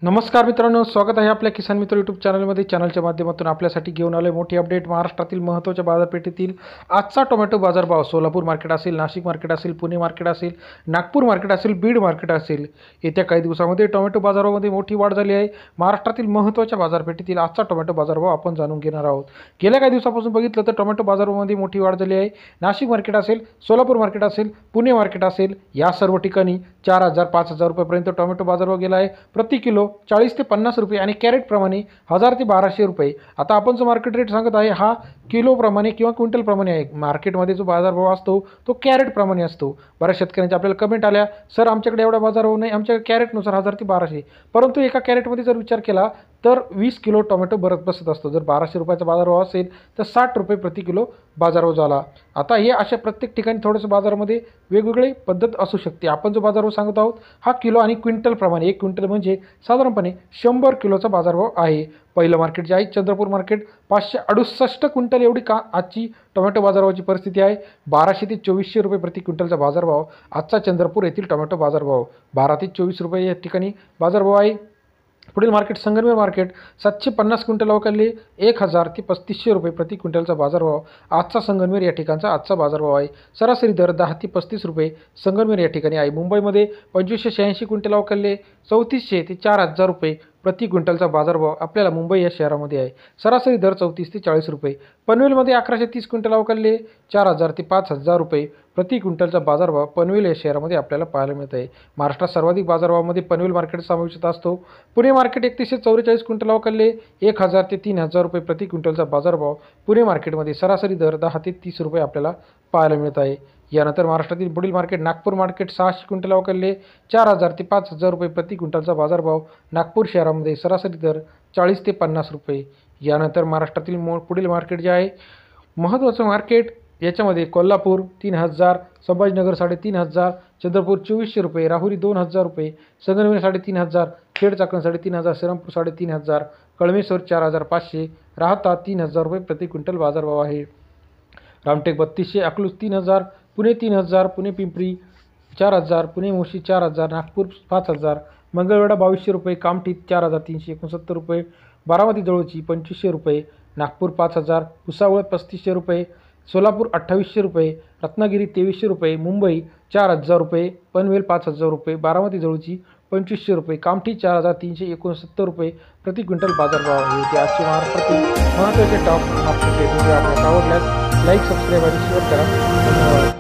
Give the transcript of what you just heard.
नमस्कार मित्रांनो, स्वागत आहे आपल्या किसान मित्र यूट्यूब चॅनलमध्ये। चॅनलच्या माध्यमातून आपल्यासाठी घेऊन आलोय मोठी अपडेट। महाराष्ट्रातील महत्त्वाच्या बाजारपेठेतील आजचा टोमॅटो बाजारभाव सोलापूर मार्केट असेल, नाशिक मार्केट असेल, पुणे मार्केट असेल, नागपूर मार्केट असेल, बीड मार्केट असेल, येत्या काही दिवसांमध्ये टोमॅटो बाजारामध्ये मोठी वाढ झाली आहे। महाराष्ट्रातील महत्त्वाच्या बाजारपेठेतील आजचा टोमॅटो बाजारभाव आपण जाणून घेणार आहोत। गेल्या काही दिवसापासून बघितलं तर टोमॅटो बाजारामध्ये मोठी वाढ झाली आहे। नाशिक मार्केट असेल, सोलापूर मार्केट असेल, पुणे मार्केट असेल, या सर्व ठिकाणी 4000 5000 रुपयांपर्यंत टोमॅटो बाजारभाव गेला आहे। प्रति किलो 40 ते 50 रुपये आणि कॅरेट प्रमाणे 1000 ते 1200 रुपये। आता आपण जो मार्केट रेट सांगत आहे हा किलो प्रमाणे किंवा क्विंटल प्रमाणे आहे। मार्केटमध्ये जो बाजारभाव असतो तो कॅरेट प्रमाणे असतो। बऱ्याच शेतकऱ्यांच्या आपल्याला कमेंट आल्या, सर आमच्याकडे एवढा बाजारभाव नाही, आमच्या कॅरेटनुसार 1000 ते 1200। परंतु एका कॅरेटमध्ये जर विचार केला तर 20 किलो टोमॅटो बसत असतो। जर 1200 रुपयाचा बाजारभाव असेल तर 60 रुपये प्रति किलो बाजारभाव झाला। आता हे अशा प्रत्येक ठिकाणी थोडंसं बाजारामध्ये वेगवेगळी पद्धत असू शकते। आपण जो बाजारभाव सांगत आहोत हा किलो आणि क्विंटल प्रमाणे, 1 क्विंटल म्हणजे साधारणपणे 100 किलोचा बाजारभाव आहे। पहिलं मार्केट जे आहे चंद्रपूर मार्केट 568 क्विंटल एवढी आजची टोमॅटो बाजारभावाची परिस्थिती आहे। 1200 ते 2400 रुपये प्रति क्विंटलचा बाजारभाव आजचा चंद्रपूर येथील टोमॅटो बाजारभाव। 12 ते 24 रुपये या ठिकाणी बाजारभाव आहे। पुढील मार्केट संगमनेर मार्केट 750 क्विंटल अवकाळले 1000 ते 3500 रुपये प्रति क्विंटलचा बाजारभाव आजचा संगमनेर या ठिकाणचा आजचा बाजारभाव आहे। सरासरी दर 10 ते 35 रुपये संगमनेर या ठिकाणी आहे। मुंबईमध्ये 2586 क्विंटल अवकाळले 3400 ते 4000 रुपये प्रति क्विंटलचा बाजारभाव आपल्याला मुंबई या शहरामध्ये आहे। सरासरी दर 34 ते 40 रुपये। पनवेलमध्ये 1130 क्विंटल अवकाळले 4000 ते 5000 रुपये प्रति क्विंटलचा बाजारभाव पनवेल या शहरामध्ये आपल्याला पाहायला मिळत आहे। महाराष्ट्रात सर्वाधिक बाजारभावामध्ये पनवेल मार्केट समाविष्ट असतो। पुणे मार्केट 3144 क्विंटल अवकाळले 1000 ते 3000 रुपये प्रति क्विंटलचा बाजारभाव पुणे मार्केटमध्ये सरासरी दर 10 ते 30 रुपये आपल्याला पाहायला मिळत आहे। यानंतर महाराष्ट्रातील पुढील मार्केट नागपूर मार्केट 600 क्विंटल अवकाळले 4000 ते 5000 रुपये प्रति क्विंटलचा बाजारभाव नागपूर शहरामध्ये सरासरी दर 40 ते 50 रुपये। यानंतर महाराष्ट्रातील पुढील मार्केट जे आहे महत्त्वाचं मार्केट याच्यामध्ये कोल्हापूर 3000, संभाजीनगर 3500, चंद्रपूर 2400 रुपये, राहुरी 2000 रुपये, संगमनेर 3500, खेड चाकण 3500, श्रीरामपूर 3500, कळमेश्वर 4500, राहता 3000 रुपये प्रति क्विंटल बाजारभाव आहे। रामटेक 3200, अकलूज 3000, पुणे 3000, पुणे पिंपरी 4000, पुणे मोशी 4000, नागपूर 5000, मंगळवेढा 2200 रुपये, कामठी 4369 रुपये, बारामती जवळची 2500 रुपये, नागपूर 5000, भुसावळ 3500 रुपये, सोलापूर 2800 रुपये, रत्नागिरी 2300 रुपये, मुंबई 4000 रुपये, पनवेल 5000 रुपये, बारामती जवळची 2500 रुपये, कामठी 4369 रुपये प्रति क्विंटल बाजारभाव आहे। ते आजचे महाराष्ट्रातील महत्त्वाचे टॉप मार्केट रेट. व्हिडिओ आपल्याला आवडल्यास लाईक, सबस्क्राईब आणि शेअर करा। धन्यवाद।